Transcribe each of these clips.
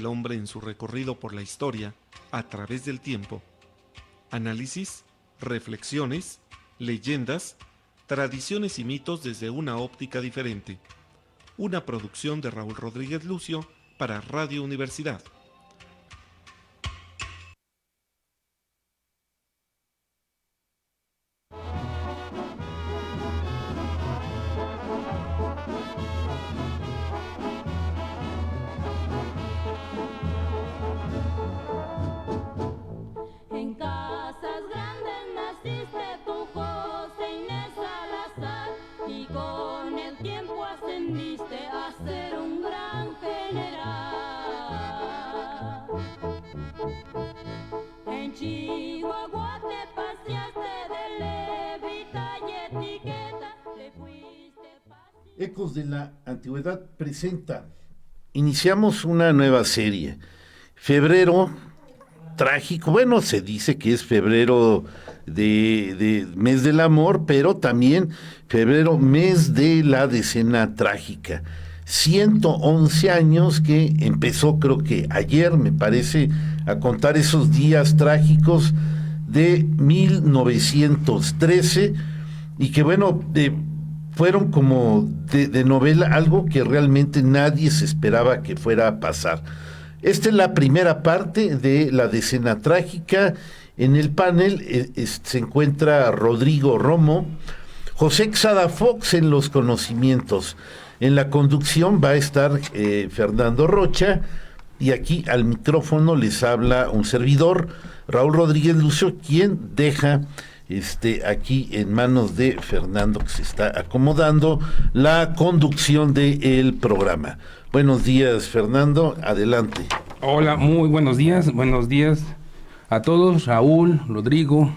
del hombre en su recorrido por la historia a través del tiempo. Análisis, reflexiones, leyendas, tradiciones y mitos desde una óptica diferente. Una producción de Raúl Rodríguez Lucio para Radio Universidad. Ecos de la Antigüedad presenta. Iniciamos una nueva serie. Febrero trágico. Bueno, se dice que es febrero de mes del amor, pero también febrero, mes de la decena trágica. 111 años que empezó, creo que ayer, me parece, a contar esos días trágicos de 1913 y que, bueno, fueron como de novela, algo que realmente nadie se esperaba que fuera a pasar. Esta es la primera parte de la decena trágica. En el panel se encuentra Rodrigo Romo, José Xada Fox en los conocimientos. En la conducción va a estar Fernando Rocha, y aquí al micrófono les habla un servidor, Raúl Rodríguez Lucio, quien deja aquí en manos de Fernando, que se está acomodando, la conducción del programa. Buenos días, Fernando, adelante. Hola, muy buenos días a todos, Raúl, Rodrigo,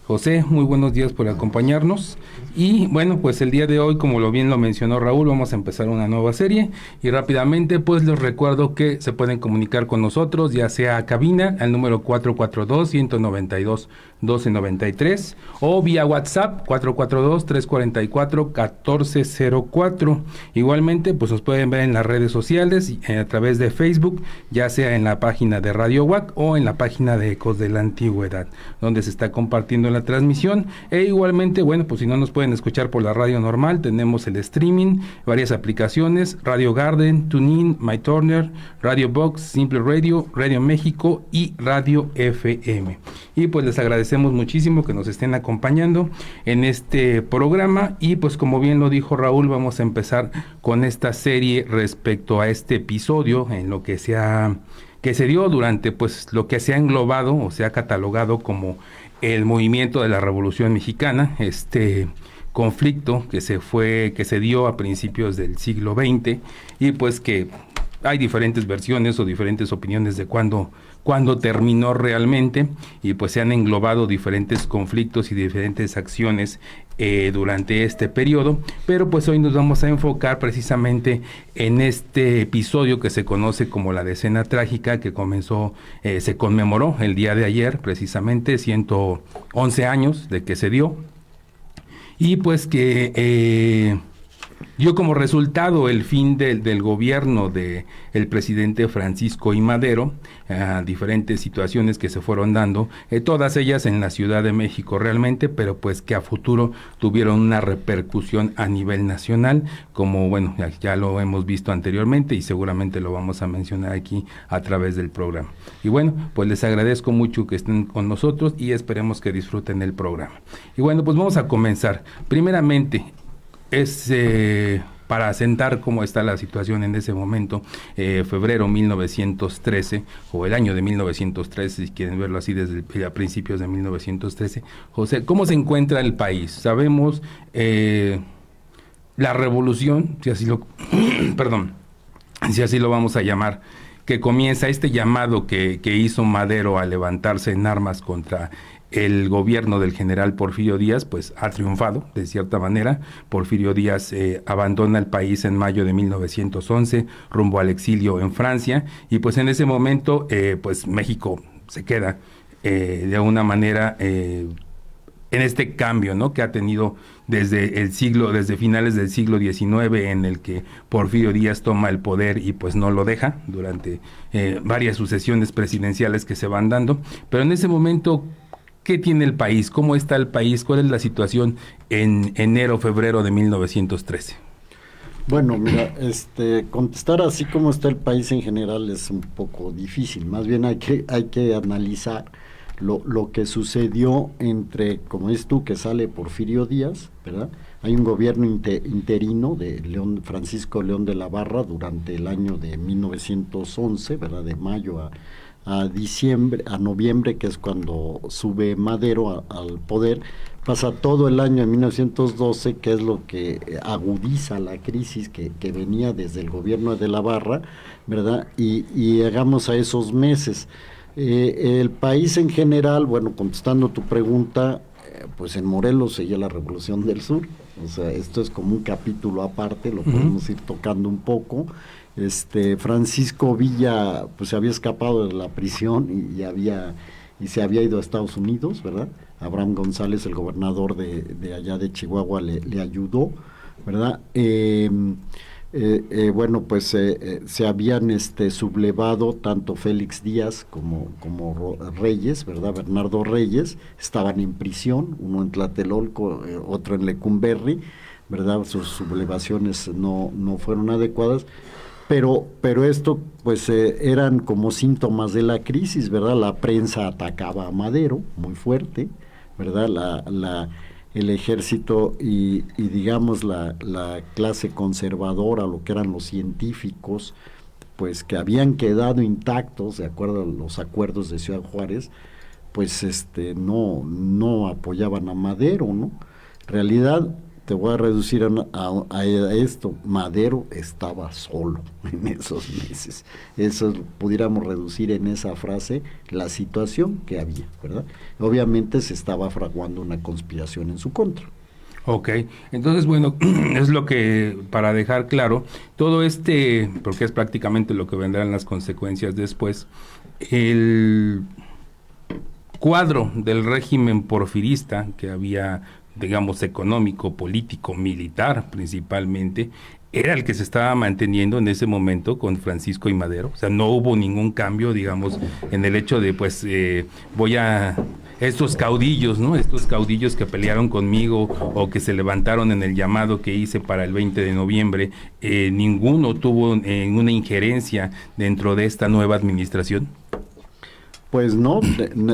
José, muy buenos días por acompañarnos. Y bueno, pues el día de hoy, como bien lo mencionó Raúl, vamos a empezar una nueva serie y rápidamente pues les recuerdo que se pueden comunicar con nosotros, ya sea a cabina al número 442-192-1293 o vía WhatsApp 442-344-1404. Igualmente pues nos pueden ver en las redes sociales a través de Facebook, ya sea en la página de Radio UAC o en la página de Ecos de la Antigüedad, donde se está compartiendo la transmisión. E igualmente, bueno, pues si no nos pueden escuchar por la radio normal, tenemos el streaming, varias aplicaciones, Radio Garden, TuneIn, MyTurner, Radio Box, Simple Radio, Radio México y Radio FM. Y pues les agradecemos muchísimo que nos estén acompañando en este programa y pues como bien lo dijo Raúl, vamos a empezar con esta serie respecto a este episodio en lo que se dio durante pues lo que se ha englobado o se ha catalogado como el movimiento de la Revolución Mexicana, conflicto que se dio a principios del siglo XX y pues que hay diferentes versiones o diferentes opiniones de cuándo terminó realmente y pues se han englobado diferentes conflictos y diferentes acciones durante este periodo, pero pues hoy nos vamos a enfocar precisamente en este episodio que se conoce como la decena trágica, que se conmemoró el día de ayer, precisamente 111 años de que se dio, y pues que dio como resultado el fin del gobierno de el presidente Francisco I. Madero, diferentes situaciones que se fueron dando, todas ellas en la Ciudad de México realmente, pero pues que a futuro tuvieron una repercusión a nivel nacional, como bueno, ya lo hemos visto anteriormente y seguramente lo vamos a mencionar aquí a través del programa. Y bueno, pues les agradezco mucho que estén con nosotros y esperemos que disfruten el programa. Y bueno, pues vamos a comenzar. Primeramente, para asentar cómo está la situación en ese momento, febrero 1913, o el año de 1913, si quieren verlo así, desde a principios de 1913. José, ¿cómo se encuentra el país? Sabemos la revolución, si así lo vamos a llamar, que comienza este llamado que hizo Madero a levantarse en armas contra el gobierno del general Porfirio Díaz, pues ha triunfado de cierta manera. Porfirio Díaz abandona el país en mayo de 1911 rumbo al exilio en Francia y pues en ese momento pues México se queda de una manera en este cambio, ¿no?, que ha tenido desde finales del siglo XIX, en el que Porfirio Díaz toma el poder y pues no lo deja durante varias sucesiones presidenciales que se van dando. Pero en ese momento, ¿qué tiene el país? ¿Cómo está el país? ¿Cuál es la situación en enero, febrero de 1913? Bueno, mira, contestar así como está el país en general es un poco difícil. Más bien hay que analizar lo que sucedió entre, como dices tú, que sale Porfirio Díaz, ¿verdad? Hay un gobierno interino de Francisco León de la Barra durante el año de 1911, ¿verdad? De mayo a noviembre, que es cuando sube Madero al poder. Pasa todo el año de 1912, que es lo que agudiza la crisis que venía desde el gobierno de la Barra, ¿verdad? Y llegamos a esos meses. El país en general, bueno, contestando tu pregunta, pues en Morelos seguía la Revolución del Sur. O sea, esto es como un capítulo aparte, lo podemos ir tocando un poco. Francisco Villa pues se había escapado de la prisión y se había ido a Estados Unidos, ¿verdad? Abraham González, el gobernador de allá de Chihuahua, le ayudó, ¿verdad? Bueno, pues se habían sublevado tanto Félix Díaz como Reyes, ¿verdad? Bernardo Reyes, estaban en prisión, uno en Tlatelolco, otro en Lecumberri, ¿verdad? Sus sublevaciones no fueron adecuadas, pero esto pues eran como síntomas de la crisis, ¿verdad? La prensa atacaba a Madero muy fuerte, ¿verdad? El ejército y digamos la clase conservadora, lo que eran los científicos, pues que habían quedado intactos de acuerdo a los acuerdos de Ciudad Juárez, pues no apoyaban a Madero, ¿no? En realidad, te voy a reducir a esto, Madero estaba solo en esos meses. Eso pudiéramos reducir en esa frase la situación que había, ¿verdad? Obviamente se estaba fraguando una conspiración en su contra. Ok, entonces bueno, es lo que, para dejar claro, todo porque es prácticamente lo que vendrán las consecuencias después, el cuadro del régimen porfirista que había, digamos, económico, político, militar principalmente, era el que se estaba manteniendo en ese momento con Francisco y Madero. O sea, no hubo ningún cambio, digamos, en el hecho de, pues, estos caudillos, ¿no? Estos caudillos que pelearon conmigo o que se levantaron en el llamado que hice para el 20 de noviembre, ninguno tuvo una injerencia dentro de esta nueva administración. Pues no,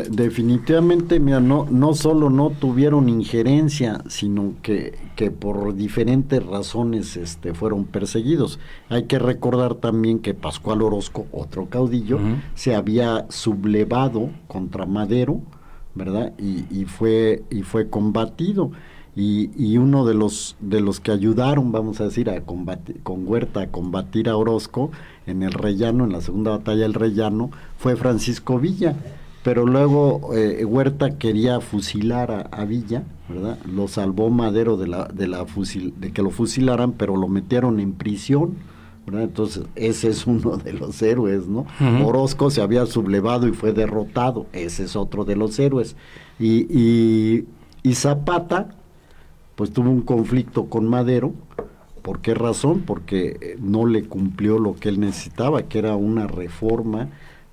definitivamente, mira, no solo no tuvieron injerencia, sino que por diferentes razones fueron perseguidos. Hay que recordar también que Pascual Orozco, otro caudillo, se había sublevado contra Madero, ¿verdad? Y fue combatido. Y uno de los que ayudaron, vamos a decir, con Huerta a combatir a Orozco en el Rellano, en la segunda batalla del Rellano, fue Francisco Villa. Pero luego Huerta quería fusilar a Villa, ¿verdad? Lo salvó Madero de que lo fusilaran, pero lo metieron en prisión, ¿verdad? Entonces ese es uno de los héroes, ¿no? Orozco se había sublevado y fue derrotado, ese es otro de los héroes. Y Zapata pues tuvo un conflicto con Madero. ¿Por qué razón? Porque no le cumplió lo que él necesitaba, que era una reforma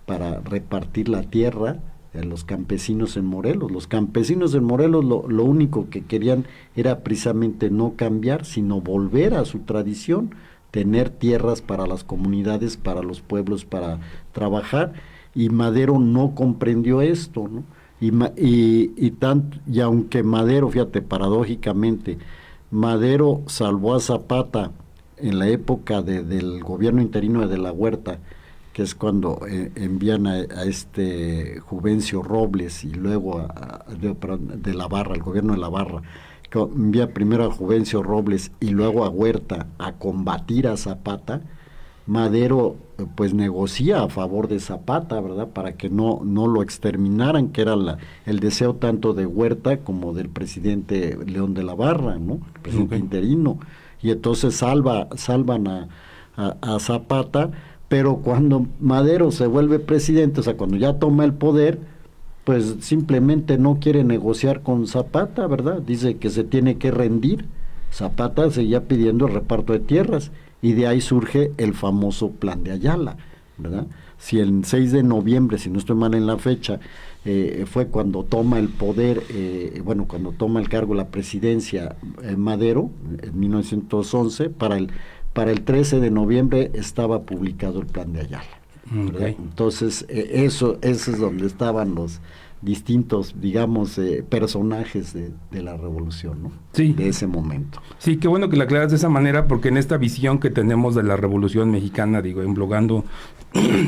para repartir la tierra a los campesinos en Morelos. Los campesinos en Morelos lo único que querían era precisamente no cambiar, sino volver a su tradición, tener tierras para las comunidades, para los pueblos, para trabajar, y Madero no comprendió esto, ¿no? Y aunque Madero, fíjate, paradójicamente, Madero salvó a Zapata en la época del gobierno interino de la Huerta, que es cuando envían a Juvencio Robles y luego de la Barra, el gobierno de la Barra, que envía primero a Juvencio Robles y luego a Huerta a combatir a Zapata. Madero pues negocia a favor de Zapata, ¿verdad? Para que no lo exterminaran, que era el deseo tanto de Huerta como del presidente León de la Barra, ¿no? El presidente interino. Y entonces salvan a Zapata, pero cuando Madero se vuelve presidente, o sea, cuando ya toma el poder, pues simplemente no quiere negociar con Zapata, ¿verdad? Dice que se tiene que rendir. Zapata seguía pidiendo el reparto de tierras y de ahí surge el famoso Plan de Ayala, ¿verdad? Si el 6 de noviembre, si no estoy mal en la fecha, fue cuando toma el poder, cuando toma el cargo la presidencia Madero, en 1911, para el 13 de noviembre estaba publicado el Plan de Ayala. Okay. Entonces, eso es donde estaban los distintos, digamos, personajes de la revolución, ¿no? Sí. De ese momento. Sí, qué bueno que la aclaras de esa manera, porque en esta visión que tenemos de la Revolución Mexicana, digo, englobando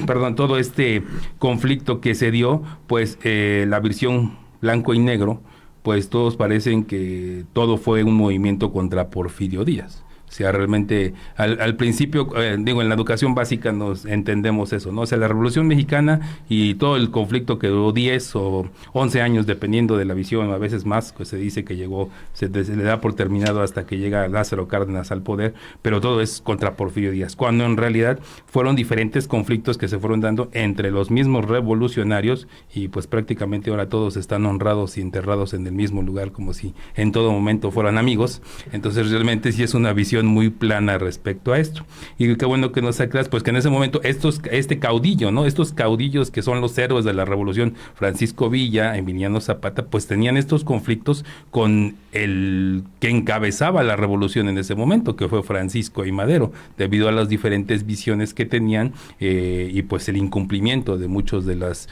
perdón, todo este conflicto que se dio, pues la versión blanco y negro, pues todos parecen que todo fue un movimiento contra Porfirio Díaz. O sea, realmente al principio, en la educación básica nos entendemos eso, ¿no? O sea, la Revolución Mexicana y todo el conflicto que duró 10 o 11 años, dependiendo de la visión, a veces más, pues se dice que llegó, se le da por terminado hasta que llega Lázaro Cárdenas al poder, pero todo es contra Porfirio Díaz, cuando en realidad fueron diferentes conflictos que se fueron dando entre los mismos revolucionarios y pues prácticamente ahora todos están honrados y enterrados en el mismo lugar, como si en todo momento fueran amigos. Entonces realmente sí es una visión muy plana respecto a esto. Y qué bueno que nos aclaras, pues que en ese momento este caudillo, ¿no? Estos caudillos que son los héroes de la revolución, Francisco Villa, Emiliano Zapata, pues tenían estos conflictos con el que encabezaba la revolución en ese momento, que fue Francisco I. Madero, debido a las diferentes visiones que tenían y pues el incumplimiento de muchos de los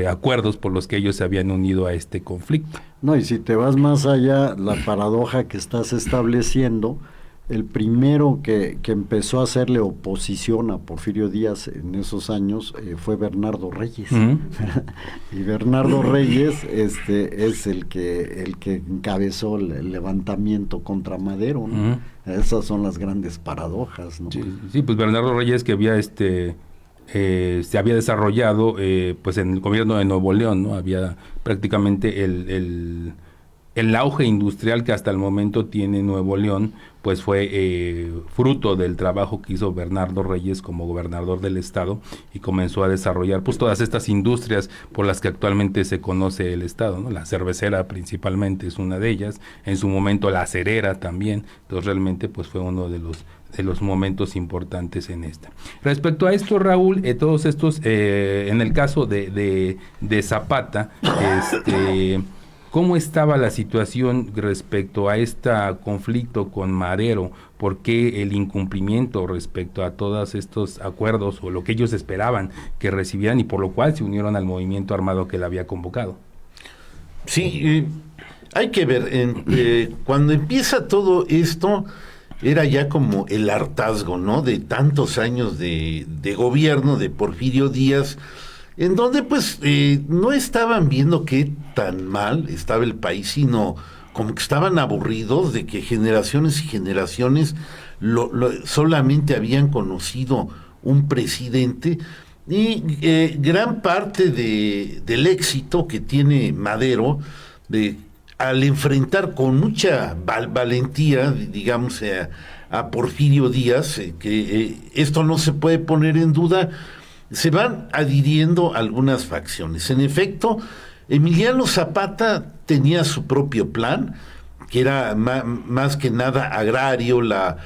acuerdos por los que ellos se habían unido a este conflicto. No, y si te vas más allá, la paradoja que estás estableciendo, el primero que empezó a hacerle oposición a Porfirio Díaz en esos años fue Bernardo Reyes. Uh-huh. Y Bernardo Reyes es el que encabezó el levantamiento contra Madero, ¿no? Uh-huh. Esas son las grandes paradojas, ¿no? Sí, pues Bernardo Reyes, que había se había desarrollado pues en el gobierno de Nuevo León, ¿no? Había prácticamente el auge industrial que hasta el momento tiene Nuevo León, pues fue fruto del trabajo que hizo Bernardo Reyes como gobernador del estado y comenzó a desarrollar pues todas estas industrias por las que actualmente se conoce el estado, ¿no? La cervecera principalmente es una de ellas, en su momento la acerera también. Entonces realmente pues fue uno de los momentos importantes en esta. Respecto a esto, Raúl, todos estos, en el caso de Zapata, ¿cómo estaba la situación respecto a este conflicto con Madero? ¿Por qué el incumplimiento respecto a todos estos acuerdos o lo que ellos esperaban que recibieran y por lo cual se unieron al movimiento armado que le había convocado? Sí, hay que ver, cuando empieza todo esto, era ya como el hartazgo, ¿no? De tantos años de gobierno de Porfirio Díaz, en donde pues no estaban viendo qué tan mal estaba el país, sino como que estaban aburridos de que generaciones y generaciones solamente habían conocido un presidente y gran parte del éxito que tiene Madero al enfrentar con mucha valentía, digamos, a Porfirio Díaz, que esto no se puede poner en duda, se van adhiriendo algunas facciones. En efecto, Emiliano Zapata tenía su propio plan, que era más que nada agrario, la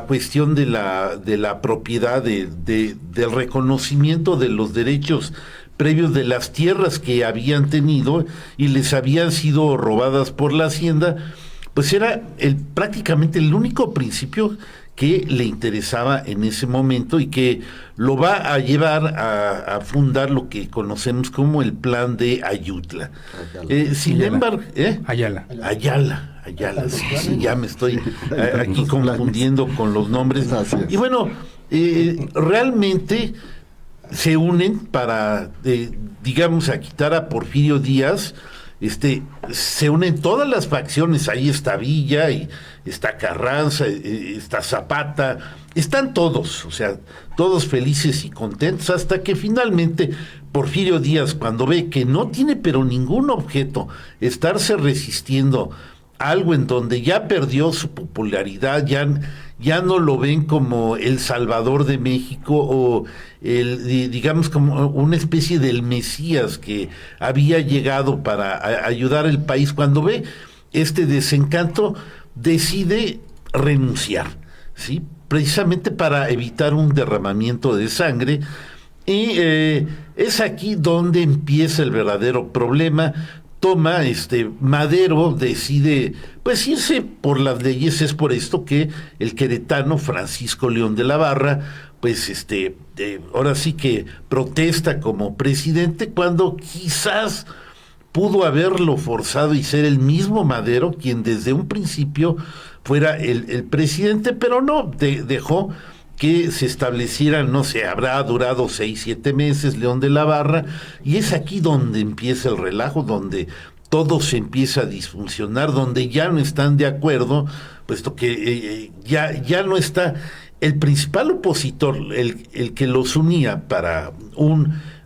cuestión de la propiedad, del reconocimiento de los derechos previos de las tierras que habían tenido y les habían sido robadas por la hacienda, pues era prácticamente el único principio que le interesaba en ese momento y que lo va a llevar a fundar lo que conocemos como el Plan de Ayutla. Sin embargo, Ayala, sí, ya me estoy aquí confundiendo con los nombres. Y bueno, realmente se unen para, digamos, a quitar a Porfirio Díaz. Se unen todas las facciones, ahí está Villa, y está Carranza, está Zapata, están todos, o sea, todos felices y contentos, hasta que finalmente Porfirio Díaz, cuando ve que no tiene pero ningún objeto estarse resistiendo algo en donde ya perdió su popularidad, ya no lo ven como el Salvador de México o digamos como una especie del Mesías que había llegado para ayudar al país. Cuando ve este desencanto, decide renunciar, ¿sí? Precisamente para evitar un derramamiento de sangre. Y es aquí donde empieza el verdadero problema. Toma Madero, decide pues irse por las leyes. Es por esto que el queretano Francisco León de la Barra pues ahora sí que protesta como presidente, cuando quizás pudo haberlo forzado y ser el mismo Madero quien desde un principio fuera el presidente, pero no, dejó que se establecieran, no sé, habrá durado 6, 7 meses León de la Barra, y es aquí donde empieza el relajo, donde todo se empieza a disfuncionar, donde ya no están de acuerdo, puesto que ya no está el principal opositor, el que los unía para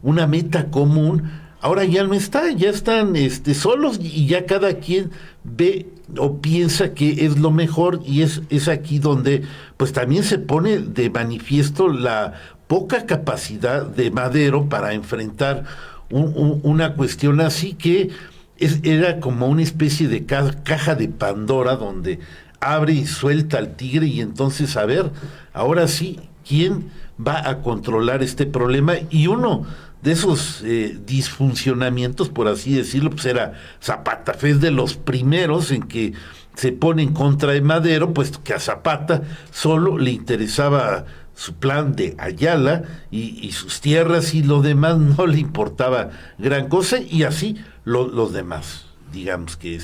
una meta común. Ahora ya no está, ya están solos, y ya cada quien ve o piensa que es lo mejor, y es aquí donde pues también se pone de manifiesto la poca capacidad de Madero para enfrentar una cuestión así, que era como una especie de caja de Pandora donde abre y suelta al tigre, y entonces a ver, ahora sí, ¿quién va a controlar este problema? Y uno de esos disfuncionamientos, por así decirlo, pues era Zapata. Fue de los primeros en que se pone en contra de Madero, puesto que a Zapata solo le interesaba su plan de Ayala y sus tierras, y lo demás no le importaba gran cosa, y así los demás. Digamos que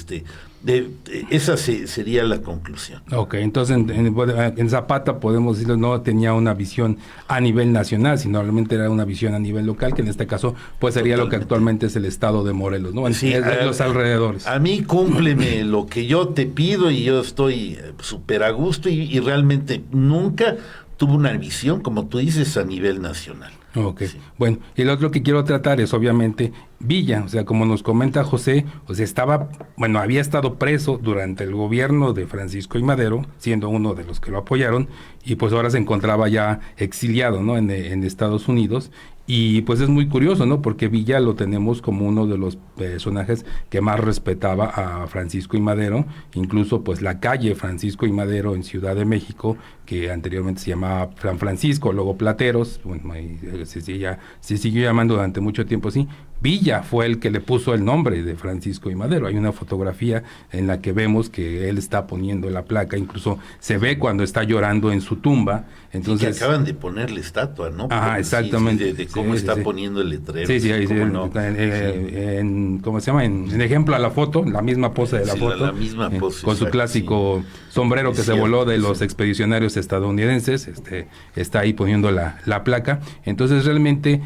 esa sería la conclusión. Ok, entonces en Zapata podemos decirlo, no tenía una visión a nivel nacional, sino realmente era una visión a nivel local, que en este caso pues sería totalmente lo que actualmente es el estado de Morelos, ¿no? Sí, los alrededores. A mí cúmpleme lo que yo te pido y yo estoy súper a gusto, y realmente nunca tuvo una visión, como tú dices, a nivel nacional. Ok, sí. Bueno, y el otro que quiero tratar es obviamente Villa, o sea, como nos comenta José, o sea, había estado preso durante el gobierno de Francisco I. Madero, siendo uno de los que lo apoyaron, y pues ahora se encontraba ya exiliado, ¿no? En Estados Unidos. Y pues es muy curioso, ¿no? Porque Villa lo tenemos como uno de los personajes que más respetaba a Francisco I. Madero. Incluso pues la calle Francisco I. Madero en Ciudad de México, que anteriormente se llamaba San Francisco, luego Plateros, bueno, se siguió llamando durante mucho tiempo así. Villa fue el que le puso el nombre de Francisco I. Madero. Hay una fotografía en la que vemos que él está poniendo la placa, incluso se ve cuando está llorando en su tumba. Entonces, sí, que acaban de ponerle estatua, ¿no? Ah, exactamente. Sí, de cómo está poniendo el letrero. Sí, no. ¿Cómo se llama? En ejemplo a la foto, la misma pose de la foto. La misma pose. Con su clásico sombrero que se voló de los expedicionarios estadounidenses, está ahí poniendo la placa. Entonces realmente,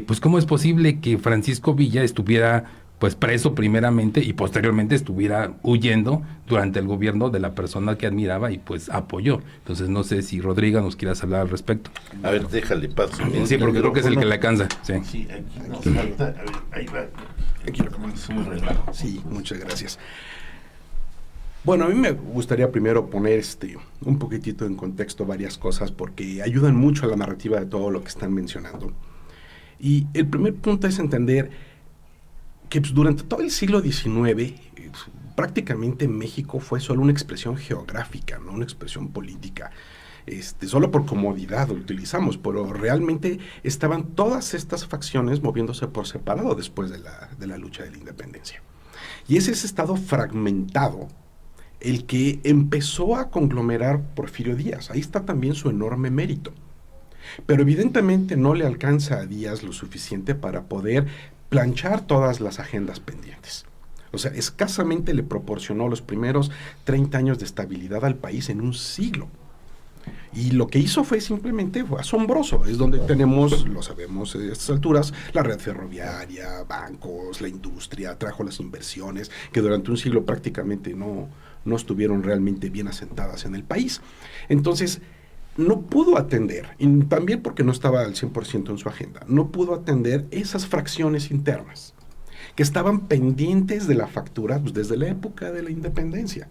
pues cómo es posible que Francisco Villa estuviera pues preso primeramente y posteriormente estuviera huyendo durante el gobierno de la persona que admiraba y pues apoyó. Entonces no sé si Rodrigo nos quieras hablar al respecto. A ver, déjale paso. Sí, porque creo que es el que le alcanza. Sí, aquí nos falta. A ver, ahí va. Aquí lo comando. Sí, muchas gracias. Bueno, a mí me gustaría primero poner un poquitito en contexto varias cosas, porque ayudan mucho a la narrativa de todo lo que están mencionando. Y el primer punto es entender que pues, durante todo el siglo XIX, prácticamente México fue solo una expresión geográfica, no una expresión política. Solo por comodidad lo utilizamos, pero realmente estaban todas estas facciones moviéndose por separado después de la lucha de la independencia. Y es ese estado fragmentado el que empezó a conglomerar Porfirio Díaz. Ahí está también su enorme mérito. Pero evidentemente no le alcanza a Díaz lo suficiente para poder planchar todas las agendas pendientes. O sea, escasamente le proporcionó los primeros 30 años de estabilidad al país en un siglo. Y lo que hizo fue asombroso. Es donde tenemos, lo sabemos a estas alturas, la red ferroviaria, bancos, la industria, trajo las inversiones que durante un siglo prácticamente no estuvieron realmente bien asentadas en el país. Entonces, no pudo atender, y también porque no estaba al 100% en su agenda, no pudo atender esas fracciones internas. que estaban pendientes de la factura pues, desde la época de la independencia.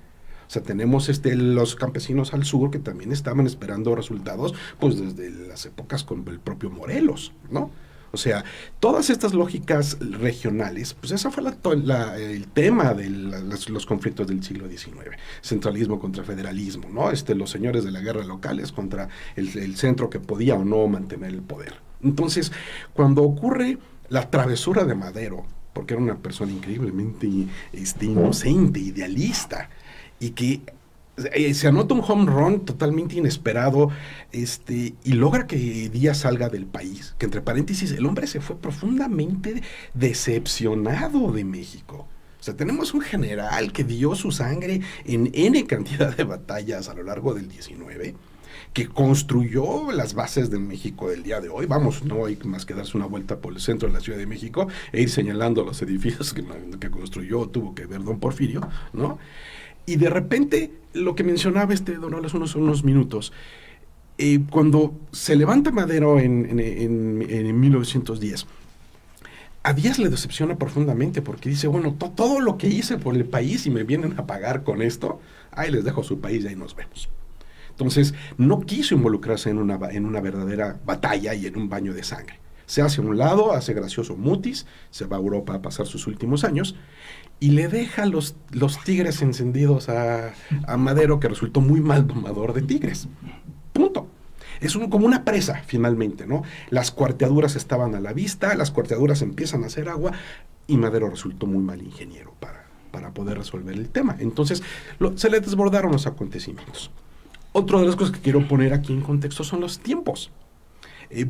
O sea, tenemos los campesinos al sur que también estaban esperando resultados pues desde las épocas con el propio Morelos, ¿no? O sea, todas estas lógicas regionales, pues esa fue el tema de los conflictos del siglo XIX. Centralismo contra federalismo, ¿no? Los señores de la guerra locales contra el centro que podía o no mantener el poder. Entonces, cuando ocurre la travesura de Madero, porque era una persona increíblemente inocente, idealista, y que se anota un home run totalmente inesperado, y logra que Díaz salga del país, que entre paréntesis, el hombre se fue profundamente decepcionado de México. O sea, tenemos un general que dio su sangre en N cantidad de batallas a lo largo del 19, que construyó las bases de México del día de hoy. Vamos, no hay más que darse una vuelta por el centro de la Ciudad de México e ir señalando los edificios que construyó, tuvo que ver don Porfirio, ¿no? Y de repente, lo que mencionaba don Olas unos minutos, cuando se levanta Madero en 1910, a Díaz le decepciona profundamente porque dice, bueno, todo lo que hice por el país y me vienen a pagar con esto, ahí les dejo su país y ahí nos vemos. Entonces, no quiso involucrarse en una verdadera batalla y en un baño de sangre. Se hace a un lado, hace gracioso mutis, se va a Europa a pasar sus últimos años, y le deja los tigres encendidos a Madero, que resultó muy mal domador de tigres. Punto. Es como una presa, finalmente, ¿no? Las cuarteaduras estaban a la vista, las cuarteaduras empiezan a hacer agua, y Madero resultó muy mal ingeniero para poder resolver el tema. Entonces, se le desbordaron los acontecimientos. Otra de las cosas que quiero poner aquí en contexto son los tiempos.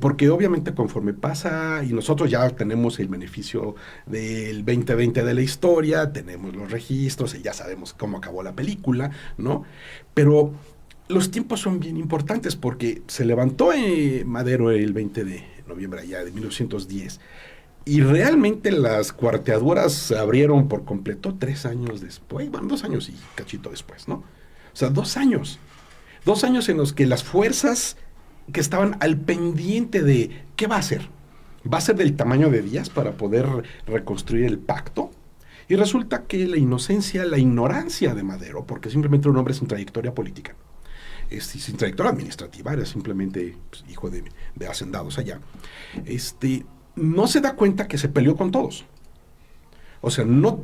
Porque obviamente conforme pasa, y nosotros ya tenemos el beneficio del 2020 de la historia, tenemos los registros y ya sabemos cómo acabó la película, ¿no? Pero los tiempos son bien importantes porque se levantó Madero el 20 de noviembre allá de 1910 y realmente las cuarteaduras se abrieron por completo 3 años después, bueno, 2 años y cachito después, ¿no? O sea, 2 años. 2 años en los que las fuerzas que estaban al pendiente de ¿qué va a hacer? ¿Va a ser del tamaño de Díaz para poder reconstruir el pacto? Y resulta que la inocencia, la ignorancia de Madero, porque simplemente era un hombre sin trayectoria política, sin trayectoria administrativa, era simplemente pues, hijo de hacendados allá, no se da cuenta que se peleó con todos. O sea, no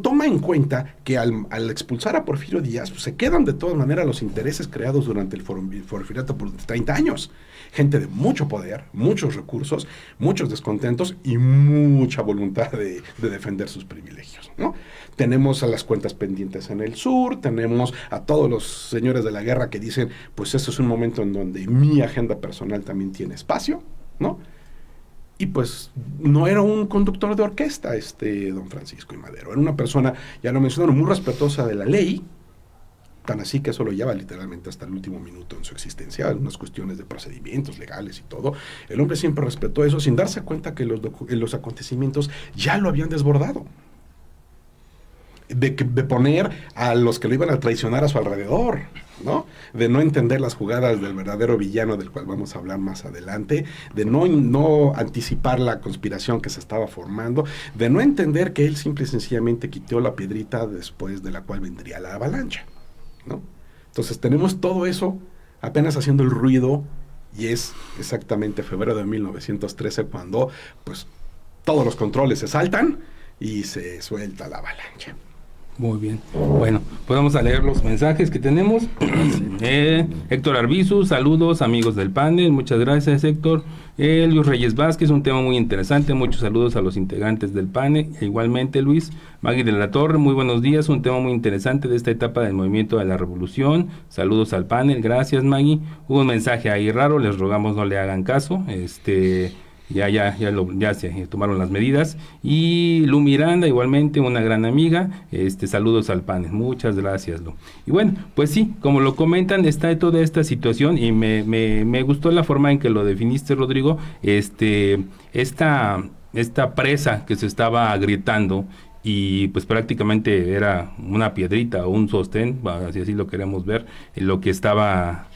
toma en cuenta que al expulsar a Porfirio Díaz, pues, se quedan de todas maneras los intereses creados durante el porfiriato por 30 años. Gente de mucho poder, muchos recursos, muchos descontentos y mucha voluntad de defender sus privilegios, ¿no? Tenemos a las cuentas pendientes en el sur, tenemos a todos los señores de la guerra que dicen, pues este es un momento en donde mi agenda personal también tiene espacio, ¿no? Y pues no era un conductor de orquesta don Francisco I. Madero, era una persona, ya lo mencionaron, muy respetuosa de la ley, tan así que eso lo lleva literalmente hasta el último minuto en su existencia, unas cuestiones de procedimientos legales y todo. El hombre siempre respetó eso sin darse cuenta que los acontecimientos ya lo habían desbordado. De poner a los que lo iban a traicionar a su alrededor, ¿no? De no entender las jugadas del verdadero villano del cual vamos a hablar más adelante, de no anticipar la conspiración que se estaba formando, de no entender que él simple y sencillamente quitó la piedrita después de la cual vendría la avalancha, ¿no? Entonces tenemos todo eso apenas haciendo el ruido y es exactamente febrero de 1913 cuando pues todos los controles se saltan y se suelta la avalancha. Muy bien. Bueno, pues vamos a leer los mensajes que tenemos. Héctor Arbizu, saludos amigos del panel, muchas gracias Héctor. Luis Reyes Vázquez, un tema muy interesante, muchos saludos a los integrantes del panel. Igualmente Luis. Magui de la Torre, muy buenos días, un tema muy interesante de esta etapa del movimiento de la revolución. Saludos al panel, gracias Magui. Hubo un mensaje ahí raro, les rogamos no le hagan caso. Ya se tomaron las medidas. Y Lu Miranda, igualmente una gran amiga, saludos al panel, muchas gracias Lu. Y bueno, pues sí, como lo comentan, está toda esta situación y me gustó la forma en que lo definiste, Rodrigo, esta presa que se estaba agrietando y pues prácticamente era una piedrita o un sostén, si así lo queremos ver, lo que estaba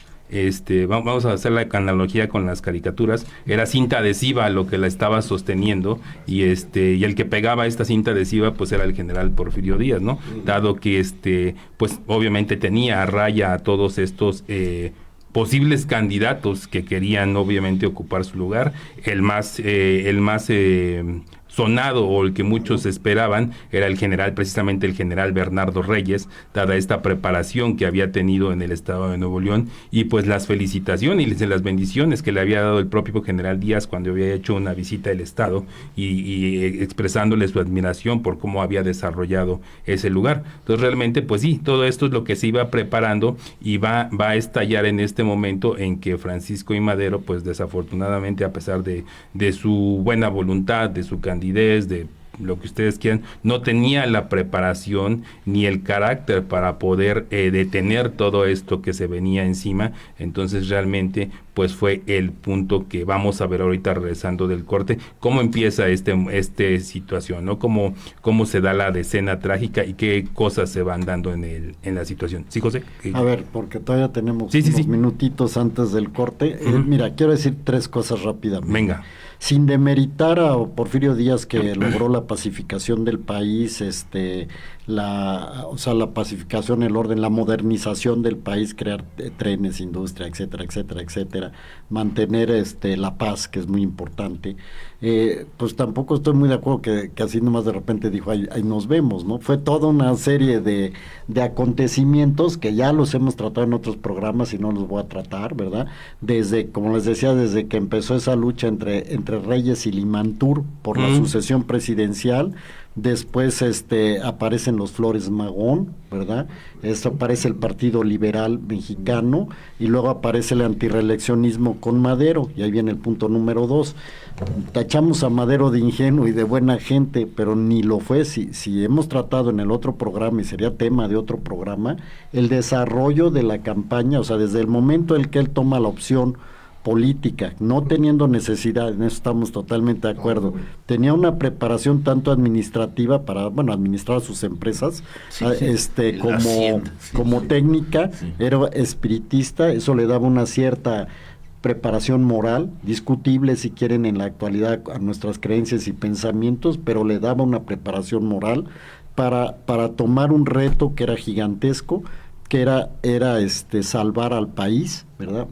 vamos a hacer la analogía con las caricaturas, era cinta adhesiva lo que la estaba sosteniendo, y el que pegaba esta cinta adhesiva pues era el general Porfirio Díaz, ¿no? Dado que pues obviamente tenía a raya a todos estos posibles candidatos que querían obviamente ocupar su lugar. El más sonado, o el que muchos esperaban, era precisamente el general Bernardo Reyes, dada esta preparación que había tenido en el estado de Nuevo León, y pues las felicitaciones y las bendiciones que le había dado el propio general Díaz cuando había hecho una visita al estado, y expresándole su admiración por cómo había desarrollado ese lugar. Entonces realmente pues sí, todo esto es lo que se iba preparando, y va a estallar en este momento en que Francisco I. Madero, pues desafortunadamente, a pesar de su buena voluntad, de su candidez, de lo que ustedes quieran, no tenía la preparación ni el carácter para poder detener todo esto que se venía encima. Entonces realmente pues fue el punto que vamos a ver ahorita, regresando del corte, cómo empieza este situación, ¿no? Cómo se da la escena trágica y qué cosas se van dando en la situación. ¿Sí, José? A ver, porque todavía tenemos sí. minutitos antes del corte. Mira, quiero decir 3 cosas rápidamente. Venga. Sin demeritar a Porfirio Díaz, que logró la pacificación del país, la pacificación, el orden, la modernización del país, crear trenes, industria, etcétera, etcétera, etcétera, mantener la paz, que es muy importante. Pues tampoco estoy muy de acuerdo que así nomás de repente dijo, ahí nos vemos, ¿no? Fue toda una serie de acontecimientos que ya los hemos tratado en otros programas y no los voy a tratar, ¿verdad? Como les decía, desde que empezó esa lucha entre Reyes y Limantur por la sucesión presidencial. Después aparecen los Flores Magón, ¿verdad? Aparece el Partido Liberal Mexicano, y luego aparece el antirreeleccionismo con Madero, y ahí viene el punto número 2. Tachamos a Madero de ingenuo y de buena gente, pero ni lo fue. Si hemos tratado en el otro programa, y sería tema de otro programa, el desarrollo de la campaña, o sea, desde el momento en que él toma la opción política, no teniendo necesidad, en eso estamos totalmente de acuerdo, tenía una preparación tanto administrativa para, administrar sus empresas, como técnica, era espiritista, eso le daba una cierta preparación moral, discutible si quieren en la actualidad a nuestras creencias y pensamientos, pero le daba una preparación moral para tomar un reto que era gigantesco, que era salvar al país, ¿verdad?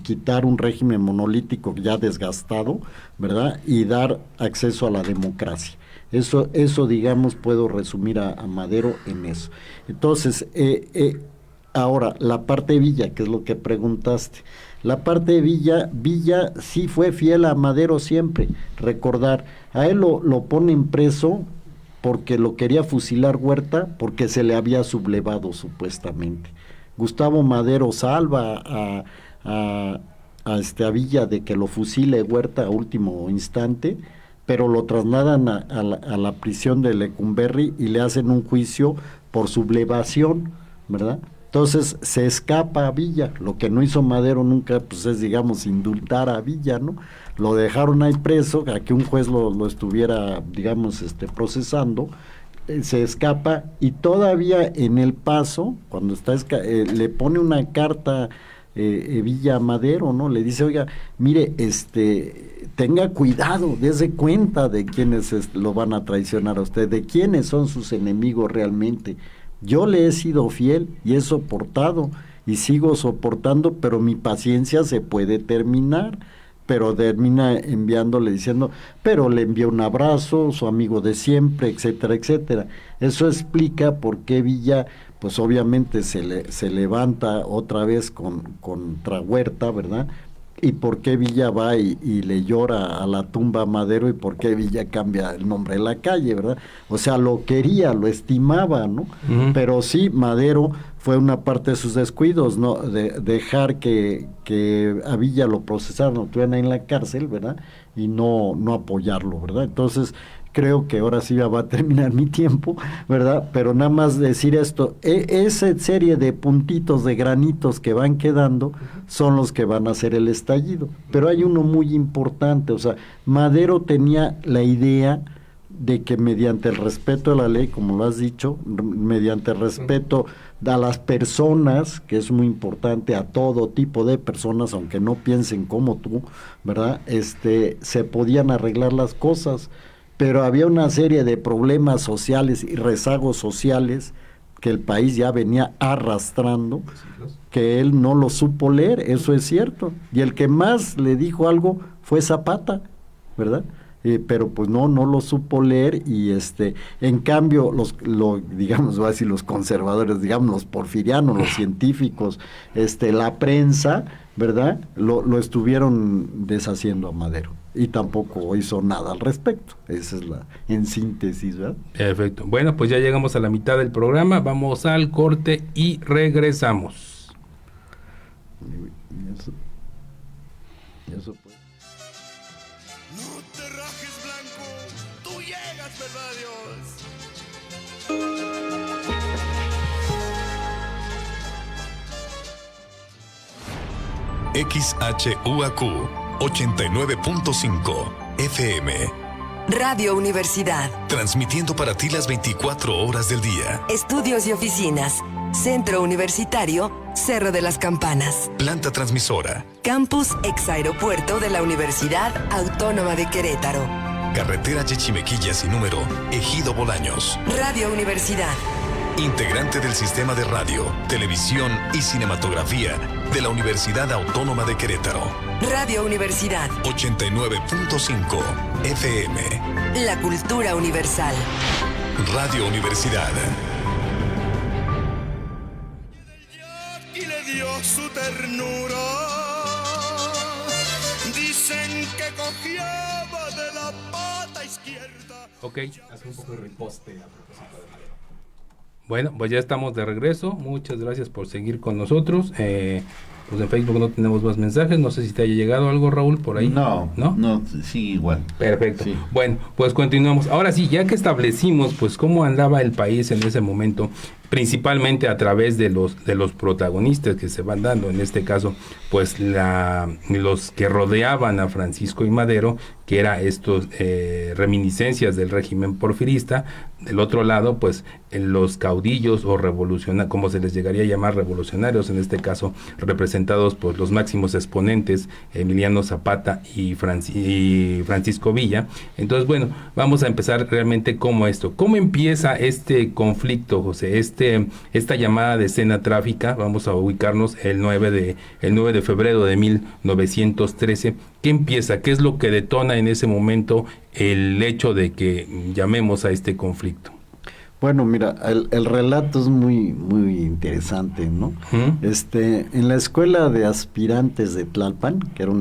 Quitar un régimen monolítico ya desgastado, ¿verdad? Y dar acceso a la democracia. Eso digamos, puedo resumir a Madero en eso. Entonces, ahora, la parte de Villa, que es lo que preguntaste. La parte de Villa sí fue fiel a Madero siempre. Recordar, a él lo ponen preso porque lo quería fusilar Huerta, porque se le había sublevado supuestamente. Gustavo Madero salva a Villa de que lo fusile Huerta a último instante, pero lo trasladan a la prisión de Lecumberri y le hacen un juicio por sublevación, ¿verdad? Entonces se escapa a Villa. Lo que no hizo Madero nunca, pues es, digamos, indultar a Villa, ¿no? Lo dejaron ahí preso, a que un juez lo estuviera, digamos, procesando. Se escapa, y todavía en El Paso, cuando le pone una carta Villa a Madero, ¿no? Le dice, oiga, mire, tenga cuidado, dése cuenta de quiénes lo van a traicionar a usted, de quiénes son sus enemigos realmente. Yo le he sido fiel y he soportado y sigo soportando, pero mi paciencia se puede terminar. Pero termina enviándole diciendo, pero le envió un abrazo, su amigo de siempre, etcétera, etcétera. Eso explica por qué Villa, pues obviamente se levanta otra vez contra Huerta, ¿verdad? Y por qué Villa va y le llora a la tumba a Madero, y por qué Villa cambia el nombre de la calle, ¿verdad? O sea, lo quería, lo estimaba, ¿no? Pero sí, Madero fue una parte de sus descuidos, ¿no? De dejar que a Villa lo procesaran, lo tuvieran ahí en la cárcel, ¿verdad? Y no apoyarlo, ¿verdad? Entonces, creo que ahora sí ya va a terminar mi tiempo, ¿verdad? Pero nada más decir esto, esa serie de puntitos, de granitos que van quedando, son los que van a hacer el estallido. Pero hay uno muy importante, o sea, Madero tenía la idea de que mediante el respeto a la ley, como lo has dicho, mediante el respeto a las personas, que es muy importante, a todo tipo de personas, aunque no piensen como tú, ¿verdad? Se podían arreglar las cosas, pero había una serie de problemas sociales y rezagos sociales que el país ya venía arrastrando, que él no lo supo leer, eso es cierto, y el que más le dijo algo fue Zapata, ¿verdad? Pero pues no lo supo leer, y en cambio digamos, voy a decir, los conservadores, digamos los porfirianos, los científicos, la prensa, ¿verdad? Lo estuvieron deshaciendo a Madero, y tampoco hizo nada al respecto. Esa es en síntesis, ¿verdad? Perfecto. Bueno, pues ya llegamos a la mitad del programa, vamos al corte y regresamos. Y eso pues. No te rajes, Blanco, tú llegas, ¿verdad, Dios? XHUAQ 89.5 FM. Radio Universidad. Transmitiendo para ti las 24 horas del día. Estudios y oficinas. Centro Universitario Cerro de las Campanas. Planta transmisora. Campus Exaeropuerto de la Universidad Autónoma de Querétaro. Carretera Yechimequilla sin número, Ejido Bolaños. Radio Universidad. Integrante del Sistema de Radio, Televisión y Cinematografía de la Universidad Autónoma de Querétaro. Radio Universidad. 89.5 FM. La cultura universal. Radio Universidad. Y le dio su ternura. Dicen que cogiaba de la pata izquierda. Ok. Hace un poco de riposte a propósito de Madero. Bueno, pues ya estamos de regreso. Muchas gracias por seguir con nosotros. Pues en Facebook no tenemos más mensajes. No sé si te haya llegado algo, Raúl, por ahí. No, sí, igual. Perfecto. Sí. Bueno, pues continuamos. Ahora sí, ya que establecimos pues cómo andaba el país en ese momento, principalmente a través de los protagonistas que se van dando, en este caso, pues los que rodeaban a Francisco y Madero, que era estos reminiscencias del régimen porfirista. Del otro lado, pues los caudillos o revolucionarios, como se les llegaría a llamar, revolucionarios, en este caso representados por los máximos exponentes, Emiliano Zapata y Francisco Villa. Entonces, bueno, vamos a empezar realmente cómo empieza este conflicto, José, esta llamada de escena trágica. Vamos a ubicarnos el 9 de febrero de 1913. ¿Qué empieza? ¿Qué es lo que detona en ese momento el hecho de que llamemos a este conflicto? Bueno, mira, el relato es muy muy interesante, ¿no? En la escuela de aspirantes de Tlalpan, que era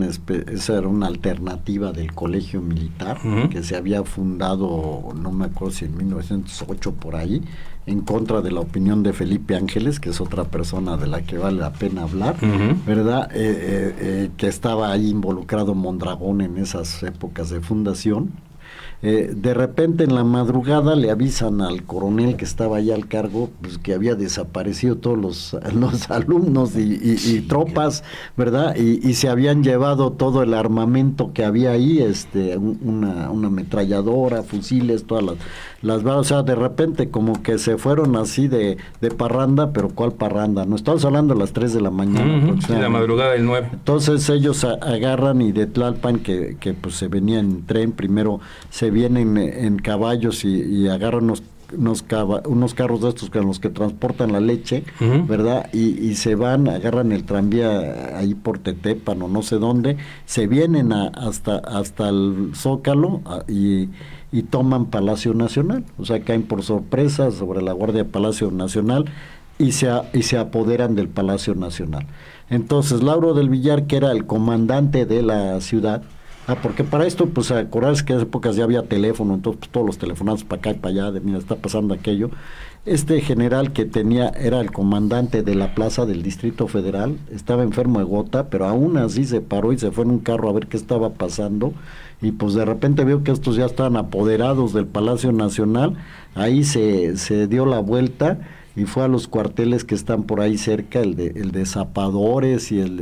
esa era una alternativa del colegio militar, que se había fundado, no me acuerdo si en 1908 por ahí, en contra de la opinión de Felipe Ángeles, que es otra persona de la que vale la pena hablar, ¿verdad? Que estaba ahí involucrado Mondragón en esas épocas de fundación. De repente en la madrugada le avisan al coronel que estaba allá al cargo, pues que había desaparecido todos los alumnos y tropas, ¿verdad? Y se habían llevado todo el armamento que había ahí, una ametralladora, fusiles, todas las balas. O sea, de repente como que se fueron así de parranda, pero ¿cuál parranda? No, estamos hablando a las 3 de la mañana. Sí, la madrugada del 9. Entonces ellos agarran, y de Tlalpan, que pues se venía en tren, primero se vienen en caballos y agarran unos carros de estos con los que transportan la leche, ¿verdad? Y se van, agarran el tranvía ahí por Tetepan o no sé dónde, se vienen hasta el Zócalo y toman Palacio Nacional. O sea, caen por sorpresa sobre la Guardia Palacio Nacional y se apoderan del Palacio Nacional. Entonces, Lauro del Villar, que era el comandante de la ciudad, porque para esto, pues acordarse que en esas épocas ya había teléfono, entonces pues, todos los telefonados para acá y para allá, de mira, está pasando aquello. Este general que era el comandante de la plaza del Distrito Federal, estaba enfermo de gota, pero aún así se paró y se fue en un carro a ver qué estaba pasando, y pues de repente vio que estos ya estaban apoderados del Palacio Nacional. Ahí se dio la vuelta y fue a los cuarteles que están por ahí cerca, el de Zapadores y el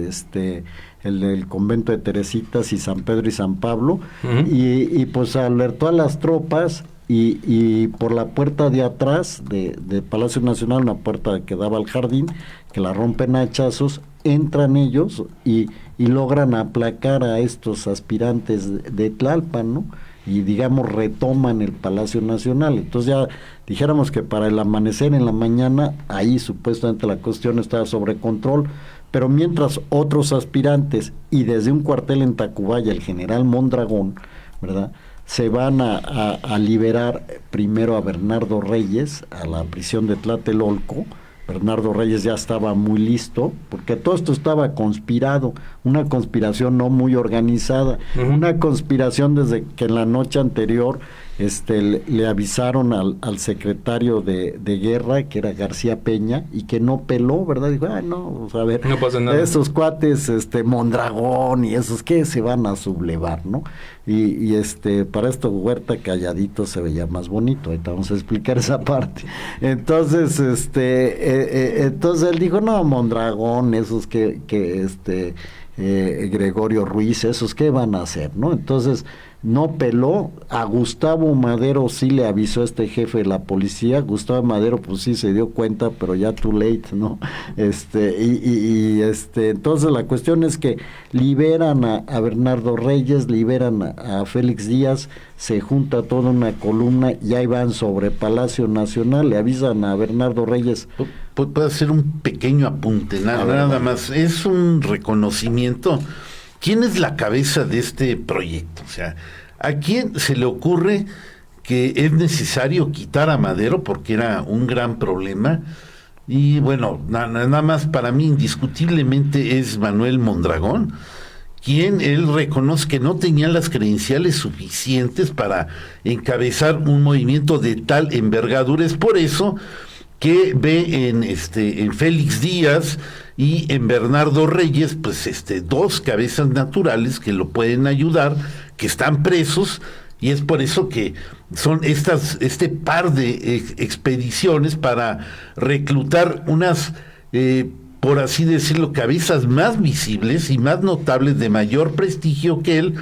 del convento de Teresitas y San Pedro y San Pablo, y pues alertó a las tropas y por la puerta de atrás de Palacio Nacional, una puerta que daba al jardín, que la rompen a hachazos, entran ellos y logran aplacar a estos aspirantes de Tlalpan, ¿no? Y digamos retoman el Palacio Nacional. Entonces ya dijéramos que para el amanecer en la mañana, ahí supuestamente la cuestión estaba sobre control, pero mientras otros aspirantes y desde un cuartel en Tacubaya, el general Mondragón, ¿verdad?, se van a liberar primero a Bernardo Reyes a la prisión de Tlatelolco. Bernardo Reyes ya estaba muy listo, porque todo esto estaba conspirado, una conspiración no muy organizada, una conspiración desde que en la noche anterior le avisaron al secretario de guerra, que era García Peña, y que no peló, ¿verdad? Dijo, no, o sea, a ver, no pasa nada. Esos cuates, Mondragón y esos, ¿qué se van a sublevar, no? Y para esto Huerta calladito se veía más bonito, ahorita vamos a explicar esa parte. Entonces, entonces él dijo, no, Mondragón, esos que Gregorio Ruiz, esos, ¿qué van a hacer, no? Entonces, no peló. A Gustavo Madero sí le avisó jefe de la policía. Gustavo Madero pues sí se dio cuenta, pero ya too late, ¿no? Entonces la cuestión es que liberan a Bernardo Reyes, liberan a Félix Díaz, se junta toda una columna y ahí van sobre Palacio Nacional, le avisan a Bernardo Reyes. Puedo hacer un pequeño apunte, nada más. Es un reconocimiento. ¿Quién es la cabeza de este proyecto? O sea, ¿a quién se le ocurre que es necesario quitar a Madero porque era un gran problema? Y bueno, nada más para mí indiscutiblemente es Manuel Mondragón, quien él reconoce que no tenía las credenciales suficientes para encabezar un movimiento de tal envergadura. Es por eso que ve en Félix Díaz y en Bernardo Reyes, pues dos cabezas naturales que lo pueden ayudar, que están presos, y es por eso que son este par de expediciones para reclutar unas, por así decirlo, cabezas más visibles y más notables, de mayor prestigio que él,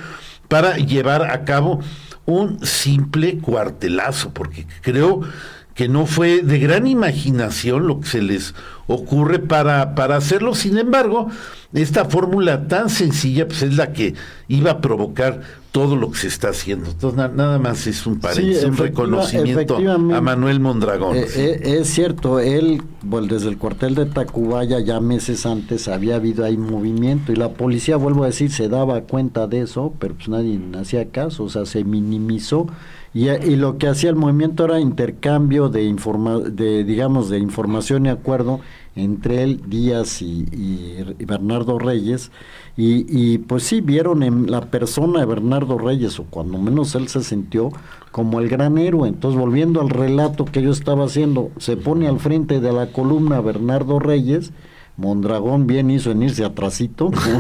para llevar a cabo un simple cuartelazo, porque creo que no fue de gran imaginación lo que se les ocurre para hacerlo. Sin embargo, esta fórmula tan sencilla pues es la que iba a provocar todo lo que se está haciendo. Entonces nada más es un paréntesis, un reconocimiento a Manuel Mondragón. Es cierto, él, bueno, desde el cuartel de Tacubaya ya meses antes había habido ahí movimiento y la policía, vuelvo a decir, se daba cuenta de eso, pero pues nadie hacía caso, o sea, se minimizó. Y lo que hacía el movimiento era intercambio de información y acuerdo entre él, Díaz y Bernardo Reyes, y pues sí, vieron en la persona de Bernardo Reyes, o cuando menos él se sintió como el gran héroe. Entonces, volviendo al relato que yo estaba haciendo, se pone al frente de la columna Bernardo Reyes. Mondragón bien hizo en irse atrasito, ¿no?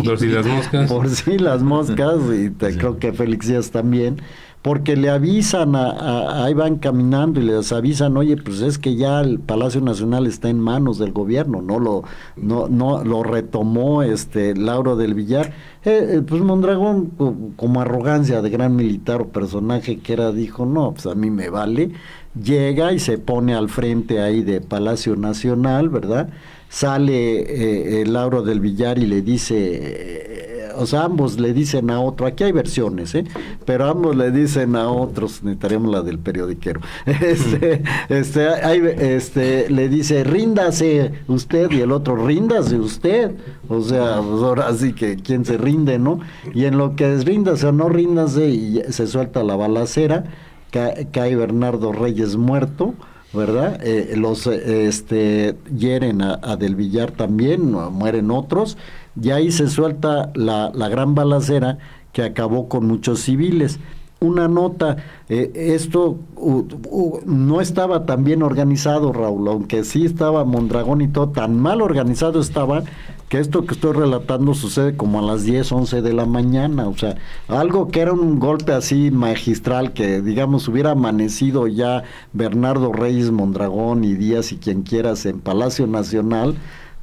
Por si las moscas. Por si las moscas, y creo que Félix Díaz también, porque le avisan, ahí van caminando y les avisan, oye, pues es que ya el Palacio Nacional está en manos del gobierno, no lo retomó Lauro del Villar. Pues Mondragón, como arrogancia de gran militar o personaje que era, dijo, no, pues a mí me vale. Llega y se pone al frente ahí de Palacio Nacional, ¿verdad? Sale Lauro del Villar y le dice, o sea, ambos le dicen a otro, aquí hay versiones, pero ambos le dicen a otros, necesitaríamos la del periodiquero, le dice, ríndase usted, y el otro, ríndase usted, o sea, pues ahora sí que quién se rinde, ¿no? Y en lo que es ríndase o no ríndase, y se suelta la balacera, cae Bernardo Reyes muerto, ¿verdad? Hieren a Del Villar también, mueren otros, y ahí se suelta la gran balacera que acabó con muchos civiles. Una nota, esto no estaba tan bien organizado, Raúl, aunque sí estaba Mondragón y todo, tan mal organizado estaba, que esto que estoy relatando sucede como a las 10, 11 de la mañana, o sea, algo que era un golpe así magistral, que digamos hubiera amanecido ya Bernardo Reyes, Mondragón y Díaz y quien quieras en Palacio Nacional,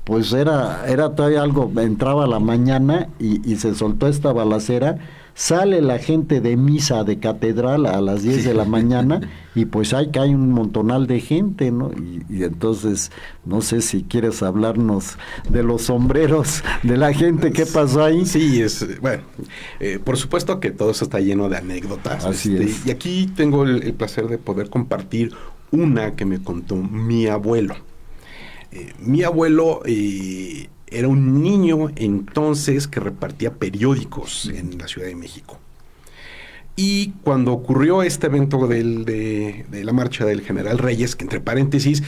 pues era todavía algo, entraba a la mañana y se soltó esta balacera, sale la gente de misa de catedral a las 10 de la mañana y pues hay un montonal de gente, ¿no? Y entonces, no sé si quieres hablarnos de los sombreros de la gente, ¿qué pasó ahí? Sí, por supuesto que todo eso está lleno de anécdotas. Así es. Y aquí tengo el placer de poder compartir una que me contó mi abuelo. Mi abuelo era un niño entonces que repartía periódicos en la Ciudad de México. Y cuando ocurrió este evento de la marcha del General Reyes, que entre paréntesis,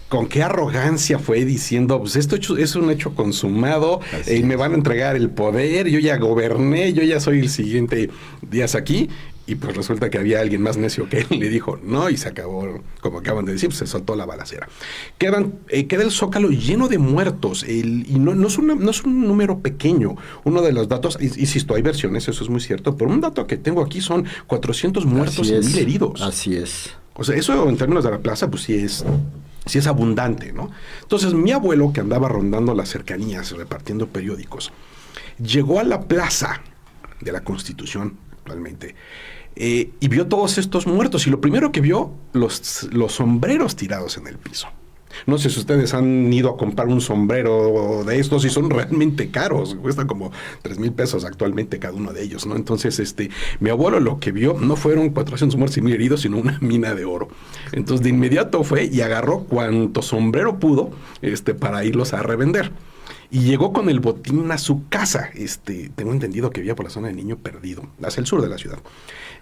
con qué arrogancia fue diciendo, pues esto es un hecho consumado, me van a entregar el poder, yo ya goberné, yo ya soy el siguiente días aquí. Y pues resulta que había alguien más necio que él y le dijo no, y se acabó, como acaban de decir, pues se soltó la balacera. Queda el Zócalo lleno de muertos, y no es un número pequeño. Uno de los datos, insisto, hay versiones, eso es muy cierto, pero un dato que tengo aquí son 400 muertos y 1,000 heridos. Así es. O sea, eso en términos de la plaza, pues sí es abundante, ¿no? Entonces, mi abuelo, que andaba rondando las cercanías, repartiendo periódicos, llegó a la plaza de la Constitución, actualmente, y vio todos estos muertos, y lo primero que vio, los sombreros tirados en el piso. No sé si ustedes han ido a comprar un sombrero de estos y son realmente caros, cuestan como 3,000 pesos actualmente cada uno de ellos, ¿no? Entonces, mi abuelo lo que vio no fueron 400 muertos y 1,000 heridos, sino una mina de oro. Entonces, de inmediato fue y agarró cuanto sombrero pudo, para irlos a revender. Y llegó con el botín a su casa. Tengo entendido que vivía por la zona de Niño Perdido, hacia el sur de la ciudad.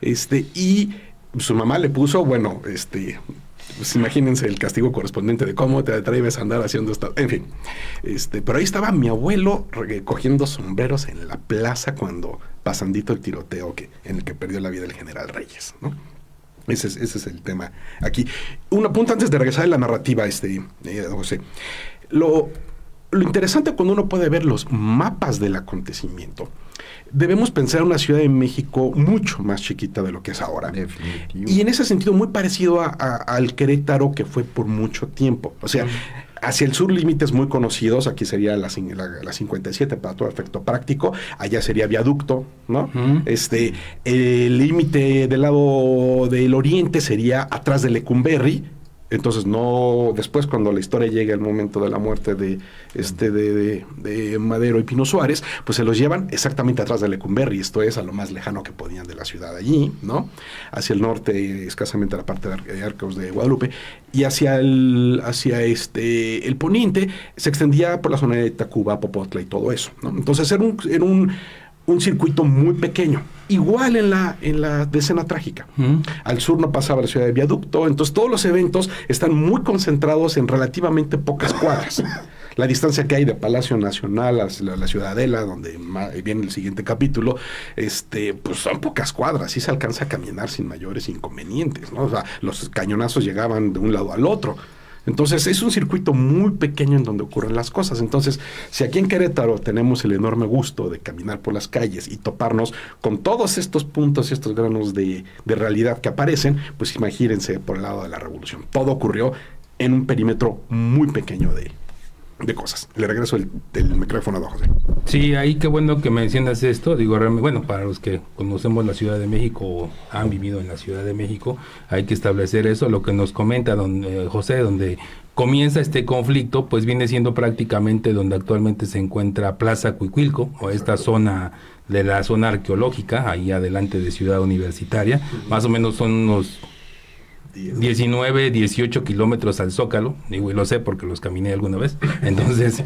Y su mamá le puso, pues imagínense el castigo correspondiente de cómo te atreves a andar haciendo esto. En fin, pero ahí estaba mi abuelo recogiendo sombreros en la plaza cuando pasandito el tiroteo en el que perdió la vida el General Reyes, ¿no? Ese es el tema aquí. Un apunte antes de regresar a la narrativa, José. Lo interesante cuando uno puede ver los mapas del acontecimiento, debemos pensar en una Ciudad de México mucho más chiquita de lo que es ahora. Definitivo. Y en ese sentido muy parecido al Querétaro que fue por mucho tiempo. O sea, hacia el sur límites muy conocidos, aquí sería la 57 para todo efecto práctico, allá sería Viaducto, ¿no? El límite del lado del oriente sería atrás de Lecumberri. Entonces después cuando la historia llegue al momento de la muerte de Madero y Pino Suárez, pues se los llevan exactamente atrás de Lecumberri, esto es a lo más lejano que podían de la ciudad allí, ¿no? Hacia el norte, escasamente la parte de Arcos de Guadalupe, y hacia el poniente se extendía por la zona de Tacuba, Popotla y todo eso, ¿no? Entonces era un circuito muy pequeño, igual en la decena trágica. Al sur no pasaba la ciudad de Viaducto, entonces todos los eventos están muy concentrados en relativamente pocas cuadras. La distancia que hay de Palacio Nacional a la Ciudadela, donde viene el siguiente capítulo, pues son pocas cuadras y se alcanza a caminar sin mayores inconvenientes, ¿no? O sea, los cañonazos llegaban de un lado al otro. Entonces es un circuito muy pequeño en donde ocurren las cosas. Entonces, si aquí en Querétaro tenemos el enorme gusto de caminar por las calles y toparnos con todos estos puntos y estos granos de realidad que aparecen, pues imagínense por el lado de la revolución. Todo ocurrió en un perímetro muy pequeño de cosas. Le regreso el micrófono a José. Sí, ahí qué bueno que mencionas esto. Digo, realmente, bueno, para los que conocemos la Ciudad de México o han vivido en la Ciudad de México, hay que establecer eso. Lo que nos comenta José, donde comienza este conflicto, pues viene siendo prácticamente donde actualmente se encuentra Plaza Cuicuilco, o esta zona de la zona arqueológica, ahí adelante de Ciudad Universitaria. Más o menos son unos 19, 18 kilómetros al Zócalo, digo, y lo sé porque los caminé alguna vez, entonces,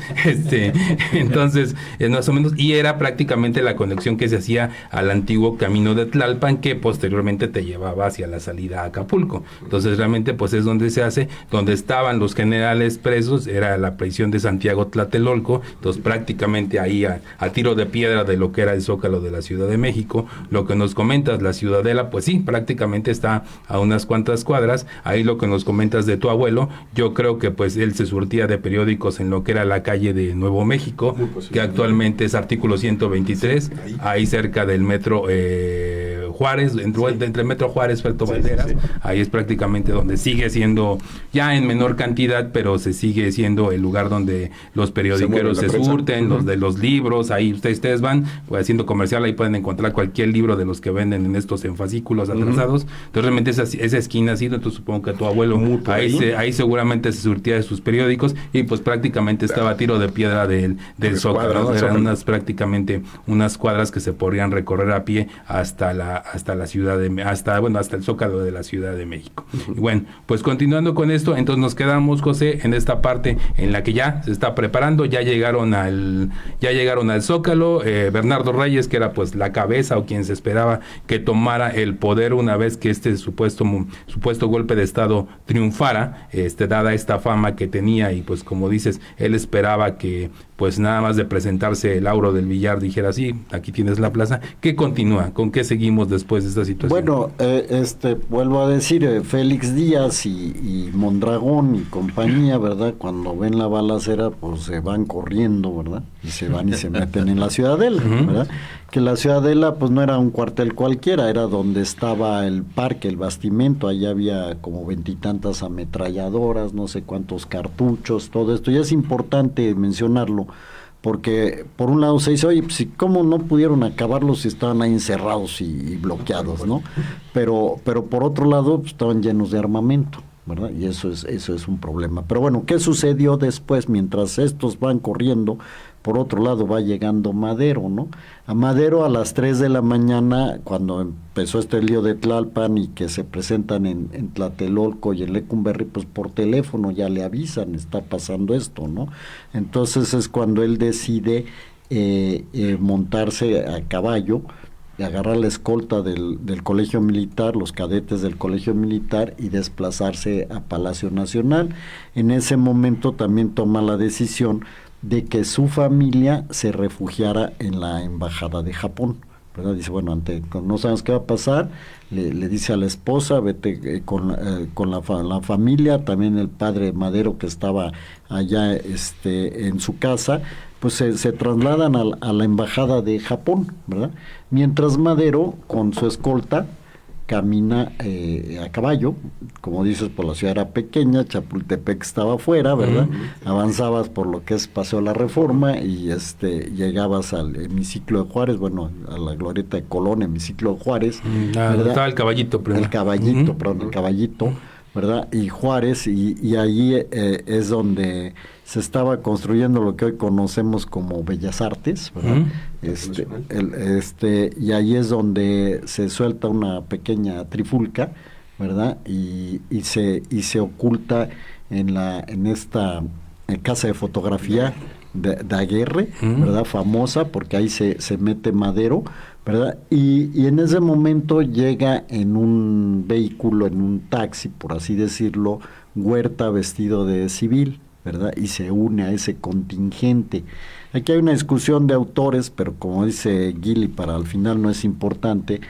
más o menos, y era prácticamente la conexión que se hacía al antiguo camino de Tlalpan, que posteriormente te llevaba hacia la salida a Acapulco. Entonces, realmente, pues es donde se hace, donde estaban los generales presos, era la prisión de Santiago Tlatelolco, entonces prácticamente ahí a tiro de piedra de lo que era el Zócalo de la Ciudad de México. Lo que nos comentas, la Ciudadela, pues sí, prácticamente está a unas cuantas cuadras. Ahí lo que nos comentas de tu abuelo, yo creo que pues él se surtía de periódicos en lo que era la calle de Nuevo México, que actualmente es artículo 123, ahí cerca del metro Juárez, entre Metro Juárez, Puerto Valderas, ahí es prácticamente donde sigue siendo, ya en menor cantidad, pero se sigue siendo el lugar donde los periodiqueros se surten, los de los libros, ahí ustedes van pues, haciendo comercial, ahí pueden encontrar cualquier libro de los que venden en estos en fascículos atrasados. Entonces realmente esa esquina ha sido, entonces supongo que tu abuelo ahí seguramente se surtía de sus periódicos y pues prácticamente estaba a tiro de piedra del Zócalo, ¿no? Eran prácticamente unas cuadras que se podrían recorrer a pie hasta la ciudad hasta el Zócalo de la Ciudad de México. Y bueno, pues continuando con esto, entonces nos quedamos, José, en esta parte en la que ya se está preparando, ya llegaron al Zócalo, Bernardo Reyes, que era pues la cabeza o quien se esperaba que tomara el poder una vez que este supuesto golpe de estado triunfara, dada esta fama que tenía, y pues como dices, él esperaba que pues nada más de presentarse el Lauro del Villar dijera, sí, aquí tienes la plaza. ¿Qué continúa? ¿Con qué seguimos después de esta situación? Bueno, vuelvo a decir, Félix Díaz y Mondragón y compañía, ¿verdad? Cuando ven la balacera, pues se van corriendo, ¿verdad? Y se van y se meten en la Ciudadela, ¿verdad? Que la Ciudadela, pues no era un cuartel cualquiera, era donde estaba el parque, el bastimento, allá había como 20 y tantas ametralladoras, no sé cuántos cartuchos, todo esto, y es importante mencionarlo, porque por un lado se dice, oye, pues ¿cómo no pudieron acabarlos si estaban ahí encerrados y bloqueados, no? Pero por otro lado, pues, estaban llenos de armamento, ¿verdad? Y eso es un problema. Pero bueno, ¿qué sucedió después? Mientras estos van corriendo, por otro lado va llegando Madero, ¿no? A Madero a las 3 de la mañana, cuando empezó este lío de Tlalpan y que se presentan en Tlatelolco y en Lecumberri, pues por teléfono ya le avisan, está pasando esto, ¿no? Entonces es cuando él decide montarse a caballo, agarrar la escolta del Colegio Militar, los cadetes del Colegio Militar, y desplazarse a Palacio Nacional. En ese momento también toma la decisión de que su familia se refugiara en la Embajada de Japón, ¿verdad? Dice, bueno, no sabemos qué va a pasar, le dice a la esposa, vete con la familia, también el padre Madero, que estaba allá en su casa, pues se trasladan a la Embajada de Japón, ¿verdad? Mientras Madero, con su escolta, camina a caballo, como dices, por la ciudad era pequeña, Chapultepec estaba afuera, ¿verdad? Avanzabas por lo que es Paseo de la Reforma y llegabas al hemiciclo de Juárez, bueno, a la glorieta de Colón, hemiciclo de Juárez. Estaba el caballito primero. El caballito, ¿verdad? Y Juárez, y allí es donde se estaba construyendo lo que hoy conocemos como Bellas Artes, ¿verdad? Y ahí es donde se suelta una pequeña trifulca, ¿verdad? Y se oculta en esta casa de fotografía de Aguirre, ¿verdad? Famosa, porque ahí se mete Madero, ¿verdad? Y en ese momento llega en un vehículo, en un taxi, por así decirlo, Huerta vestido de civil, ¿verdad? Y se une a ese contingente. Aquí hay una discusión de autores, pero como dice Gili, para al final no es importante,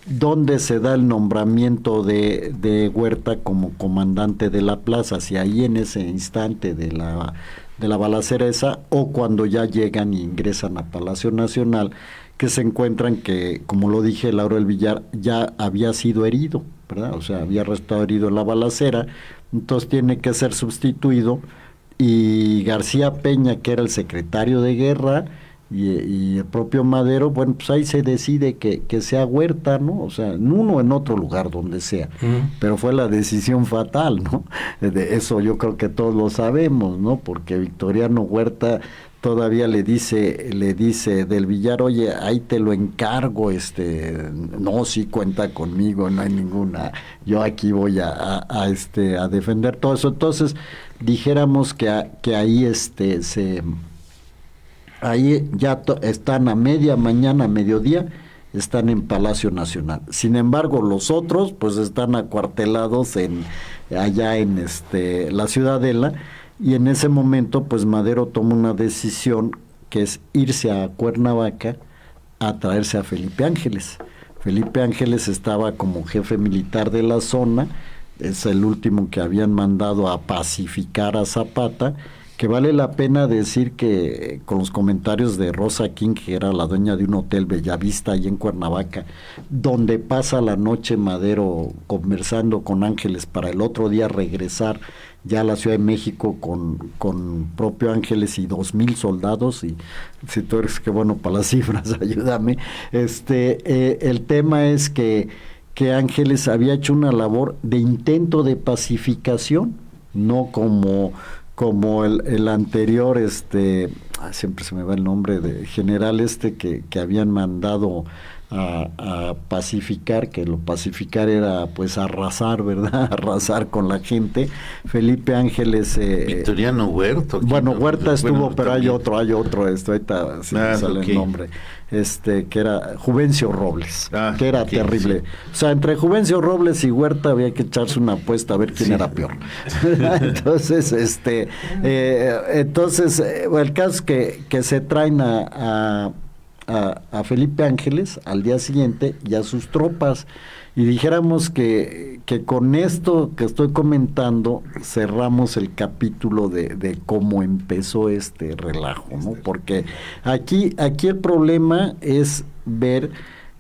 ¿dónde se da el nombramiento de Huerta como comandante de la plaza? Si ahí en ese instante de la balacera esa, o cuando ya llegan y ingresan a Palacio Nacional, que se encuentran que, como lo dije, Lauro del Villar ya había sido herido, ¿verdad? O sea, había estado herido en la balacera, entonces tiene que ser sustituido, y García Peña, que era el secretario de guerra, y el propio Madero, bueno, pues ahí se decide que sea Huerta, ¿no? O sea, en uno o en otro lugar, donde sea. Pero fue la decisión fatal, ¿no? De eso yo creo que todos lo sabemos, ¿no? Porque Victoriano Huerta todavía le dice del Villar, oye, ahí te lo encargo, no, sí cuenta conmigo, no hay ninguna, yo aquí voy a defender todo eso. Entonces, dijéramos que ahí ahí ya están a media mañana, mediodía, están en Palacio Nacional. Sin embargo, los otros pues están acuartelados allá en la Ciudadela. Y en ese momento, pues Madero toma una decisión, que es irse a Cuernavaca a traerse a Felipe Ángeles. Felipe Ángeles estaba como jefe militar de la zona, es el último que habían mandado a pacificar a Zapata, que vale la pena decir que con los comentarios de Rosa King, que era la dueña de un hotel Bellavista ahí en Cuernavaca, donde pasa la noche Madero conversando con Ángeles para el otro día regresar ya a la Ciudad de México con propio Ángeles y 2,000 soldados, y si tú eres que bueno para las cifras, ayúdame. El tema es que Ángeles había hecho una labor de intento de pacificación, no como el anterior, siempre se me va el nombre de general que habían mandado a pacificar, que lo pacificar era pues arrasar, ¿verdad? Arrasar con la gente. Felipe Ángeles... Victoriano Huerta. Bueno, Huerta estuvo, bueno, pero también. hay otro, ahorita sí me sale okay. el nombre. Que era Juvencio Robles, que era okay, terrible. Sí. O sea, entre Juvencio Robles y Huerta había que echarse una apuesta a ver quién era peor. Entonces, el caso es que se traen a Felipe Ángeles al día siguiente y a sus tropas, y dijéramos que con esto que estoy comentando cerramos el capítulo de cómo empezó este relajo, ¿no? Porque aquí el problema es ver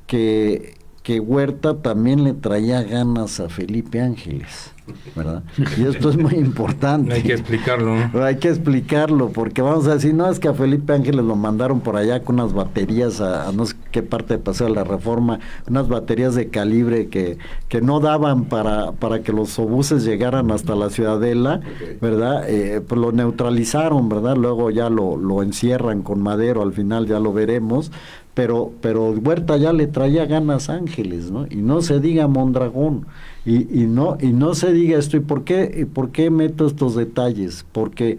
que Huerta también le traía ganas a Felipe Ángeles, ¿verdad? Y esto es muy importante. Hay que explicarlo, ¿no? Hay que explicarlo, porque vamos a decir, no, es que a Felipe Ángeles lo mandaron por allá con unas baterías a no sé qué parte de Paseo de la Reforma, unas baterías de calibre que no daban para que los obuses llegaran hasta la Ciudadela, ¿verdad? Pues lo neutralizaron, ¿verdad? Luego ya lo encierran con Madero, al final ya lo veremos. Pero Huerta ya le traía ganas a Ángeles, ¿no? Y no se diga Mondragón, y no se diga esto. ¿Y por qué meto estos detalles? Porque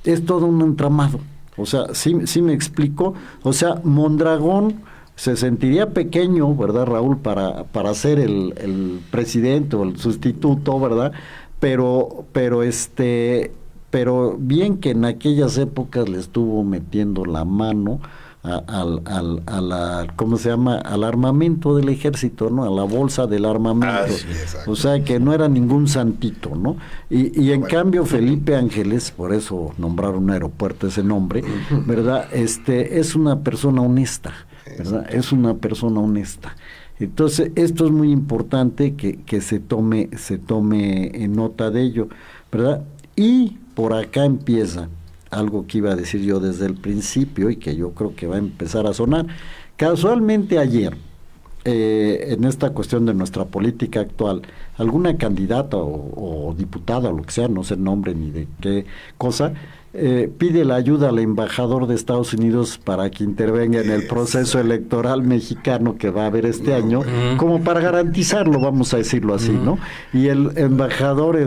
es todo un entramado. O sea, sí me explico. O sea, Mondragón se sentiría pequeño, ¿verdad, Raúl? Para ser el presidente o el sustituto, ¿verdad? Pero bien que en aquellas épocas le estuvo metiendo la mano ¿cómo se llama? Al armamento del ejército, ¿no? A la bolsa del armamento. O sea que no era ningún santito, ¿no? Y en cambio Felipe Ángeles, por eso nombraron un aeropuerto ese nombre, ¿verdad? Es una persona honesta, ¿verdad? Es una persona honesta. Entonces, esto es muy importante que se tome en nota de ello, ¿verdad? Y por acá empieza algo que iba a decir yo desde el principio y que yo creo que va a empezar a sonar. Casualmente ayer, en esta cuestión de nuestra política actual, alguna candidata o diputada o lo que sea, no sé el nombre ni de qué cosa, pide la ayuda al embajador de Estados Unidos para que intervenga en el proceso electoral mexicano que va a haber este año, como para garantizarlo, vamos a decirlo así, ¿no? Y el embajador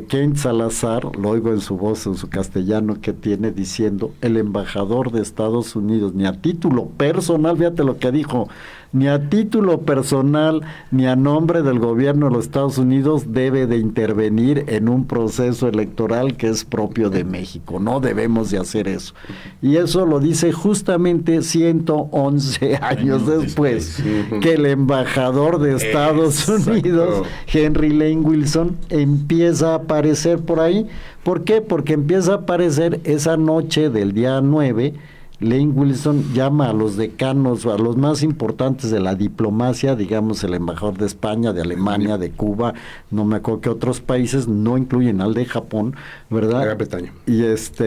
Kent Salazar, lo oigo en su voz, en su castellano que tiene, diciendo, el embajador de Estados Unidos, ni a título personal, fíjate lo que dijo, ni a título personal, ni a nombre del gobierno de los Estados Unidos debe de intervenir en un proceso electoral que es propio de México. No debemos de hacer eso. Y eso lo dice justamente 111 años después, que el embajador de Estados Unidos, Henry Lane Wilson, empieza a aparecer por ahí. ¿Por qué? Porque empieza a aparecer esa noche del día 9, Lane Wilson llama a los decanos, a los más importantes de la diplomacia, digamos el embajador de España, de Alemania, de Cuba, no me acuerdo qué otros países, no incluyen al de Japón, ¿verdad? Gran Bretaña. Y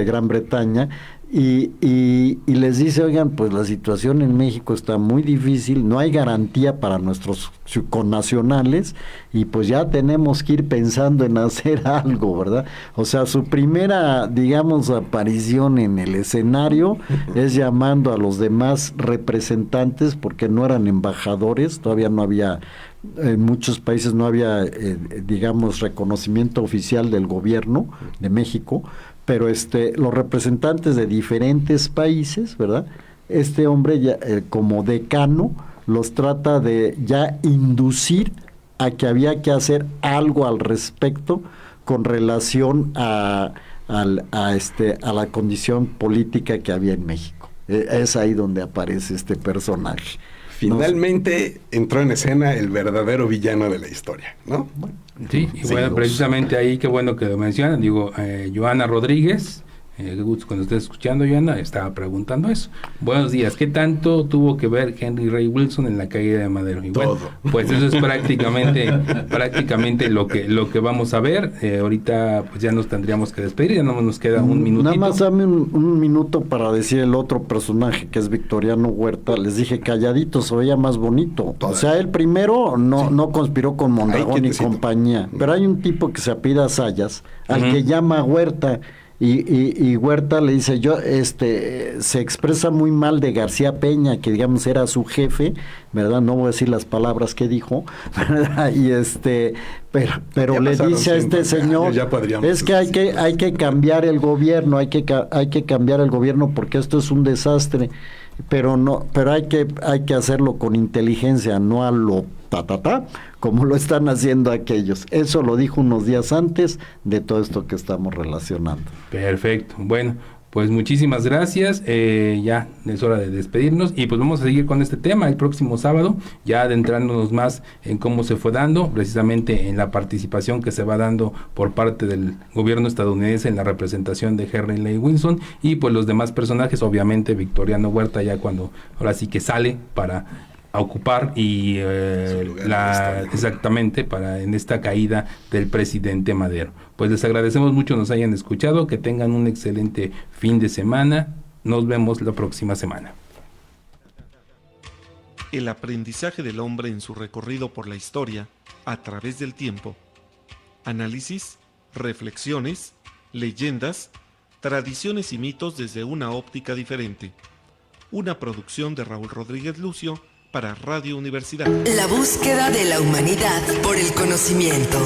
Gran Bretaña. Y les dice, oigan, pues la situación en México está muy difícil, no hay garantía para nuestros connacionales y pues ya tenemos que ir pensando en hacer algo, ¿verdad? O sea, su primera, digamos, aparición en el escenario es llamando a los demás representantes, porque no eran embajadores, todavía no había, en muchos países no había, digamos, reconocimiento oficial del gobierno de México, pero los representantes de diferentes países, ¿verdad? Este hombre ya, como decano los trata de ya inducir a que había que hacer algo al respecto con relación a la condición política que había en México. Es ahí donde aparece este personaje. Finalmente entró en escena el verdadero villano de la historia, ¿no? Sí, y bueno, precisamente ahí, qué bueno que lo mencionan, digo, Joana Rodríguez, Cuando estés escuchando, Joana, estaba preguntando eso. Buenos días, ¿qué tanto tuvo que ver Henry Ray Wilson en la caída de Madero? Y bueno, pues eso es prácticamente lo que vamos a ver. Ahorita pues ya nos tendríamos que despedir, ya no nos queda un minutito. Nada más dame un minuto para decir el otro personaje que es Victoriano Huerta. Les dije calladito, se veía más bonito. O sea, él primero no conspiró con Mondragón y compañía, pero hay un tipo que se apellida Sayas, al que llama Huerta. Y Huerta le dice, se expresa muy mal de García Peña, que digamos era su jefe, ¿verdad? No voy a decir las palabras que dijo, ¿verdad? Y pero le dice a este señor, es que hay que cambiar el gobierno, hay que cambiar el gobierno porque esto es un desastre, pero hay que hacerlo con inteligencia, no a lo como lo están haciendo aquellos. Eso lo dijo unos días antes de todo esto que estamos relacionando. Perfecto. Bueno, pues muchísimas gracias. Ya es hora de despedirnos y pues vamos a seguir con este tema el próximo sábado, ya adentrándonos más en cómo se fue dando, precisamente en la participación que se va dando por parte del gobierno estadounidense en la representación de Henry Ray Wilson y pues los demás personajes, obviamente Victoriano Huerta ya cuando ahora sí que sale para a ocupar y exactamente para en esta caída del presidente Madero. Pues les agradecemos mucho nos hayan escuchado, que tengan un excelente fin de semana, nos vemos la próxima semana. El aprendizaje del hombre en su recorrido por la historia a través del tiempo. Análisis, reflexiones, leyendas, tradiciones y mitos desde una óptica diferente. Una producción de Raúl Rodríguez Lucio para Radio Universidad. La búsqueda de la humanidad por el conocimiento.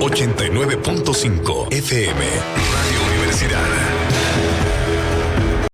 89.5 FM Radio Universidad.